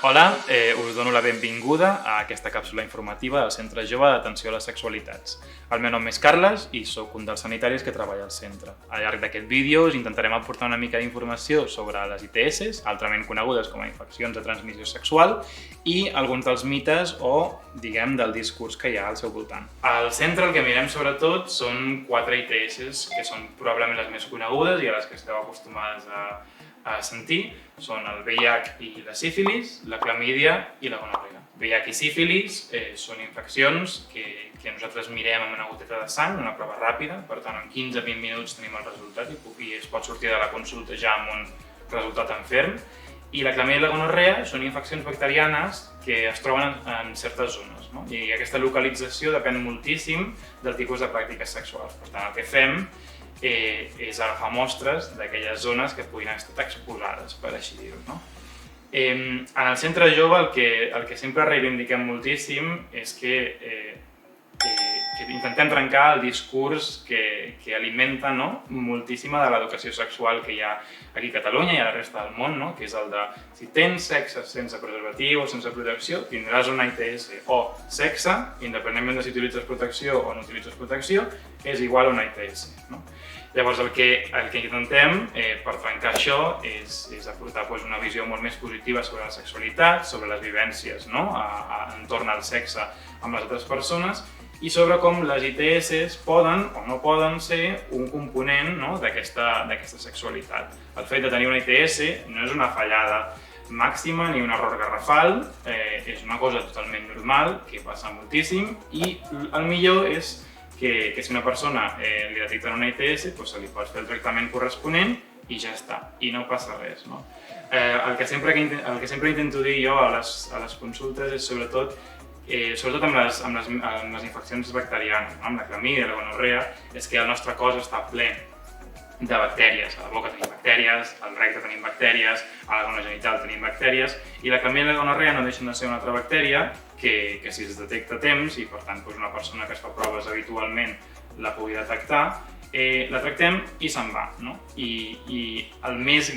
Hola, us dono la benvinguda a aquesta càpsula informativa del Centre Jove d'Atenció a les Sexualitats. El meu nom és Carles i sóc un dels sanitaris que treballa al centre. Al llarg d'aquest vídeo us intentarem aportar una mica d'informació sobre les ITS, altrament conegudes com a infeccions de transmissió sexual, i alguns dels mites o, diguem, del discurs que hi ha al seu voltant. Al centre el que mirem sobretot són 4 ITS que són probablement les més conegudes i a les que esteu acostumades a sentir. Són el VIH i la sífilis, la clamídia i la gonorrea. VIH i sífilis són infeccions que nosaltres mirem amb una goteta de sang, una prova ràpida, per tant en 15-20 minuts tenim el resultat i es pot sortir de la consulta ja amb un resultat en ferm. I la clamídia i la gonorrea són infeccions bacterianes que es troben en certes zones, no? I aquesta localització depèn moltíssim del tipus de pràctiques sexuals. Per tant, el que fem és agafar mostres d'aquelles zones que puguin estar exposades, per així dir-ho, no? En el centre jove el que sempre reivindiquem moltíssim és que intentem trencar el discurs que alimenta moltíssima de l'educació sexual que hi ha aquí a Catalunya i a la resta del món, que és el de si tens sexe sense preservatiu o sense protecció, tindràs una ITS, o sexe, independentment de si utilitzes protecció o no utilitzes protecció, és igual a una ITS. Llavors el que intentem per trencar això és aportar una visió molt més positiva sobre la sexualitat, sobre les vivències entorn al sexe amb les altres persones i sobre com les ITS poden o no poden ser un component d'aquesta sexualitat. El fet de tenir una ITS no és una fallada màxima ni un error garrafal, és una cosa totalment normal que passa moltíssim i el millor és que si una persona li detecten una ITS, se li pot fer el tractament corresponent i ja està, i no passa res. El que sempre intento dir jo a les consultes és sobretot amb les infeccions bacterianes, amb la clamídia i la gonorrea, és que el nostre cos està ple de bactèries. A la boca tenim bactèries, al recte tenim bactèries, a la zona genital tenim bactèries i la clamídia i la gonorrea no deixen de ser una altra bactèria que si es detecta a temps i per tant una persona que es fa proves habitualment la pugui detectar, la tractem i se'n va. I el més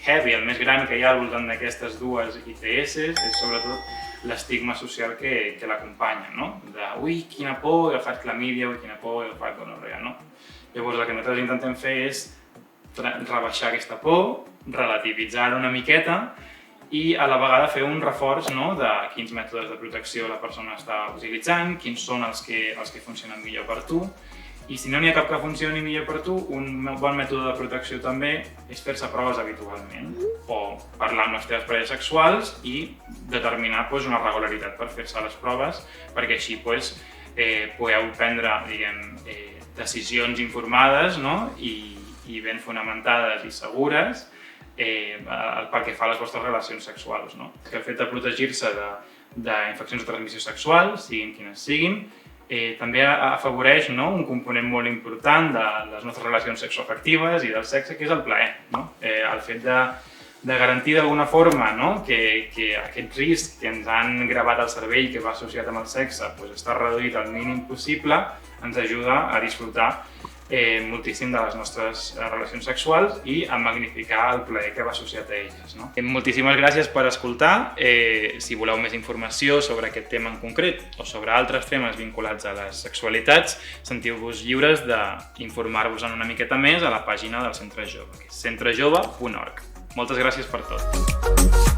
heavy, el més gran que hi ha al voltant d'aquestes dues ITS és sobretot l'estigma social que l'acompanya, de ui, quina por, he agafat clamídia, ui, quina por, he agafat gonorrea. Llavors el que nosaltres intentem fer és rebaixar aquesta por, relativitzar-la una miqueta i a la vegada fer un reforç de quins mètodes de protecció la persona està utilitzant, quins són els que funcionen millor per tu. I si no n'hi ha cap que funcioni millor per tu, un bon mètode de protecció també és fer-se proves habitualment o parlar amb les teves parelles sexuals i determinar una regularitat per fer-se les proves perquè així podeu prendre decisions informades i ben fonamentades i segures pel que fa a les vostres relacions sexuals. El fet de protegir-se d'infeccions de transmissió sexual, siguin quines siguin, també afavoreix un component molt important de les nostres relacions sexoafectives i del sexe, que és el plaer. El fet de garantir d'alguna forma que aquest risc que ens han gravat al cervell que va associat amb el sexe està reduït al mínim possible ens ajuda a disfrutar moltíssim de les nostres relacions sexuals i a magnificar el plaer que va associat a elles. Moltíssimes gràcies per escoltar. Si voleu més informació sobre aquest tema en concret o sobre altres temes vinculats a les sexualitats, sentiu-vos lliures d'informar-vos una miqueta més a la pàgina del Centre Jove, que és centrejove.org. Moltes gràcies per tot.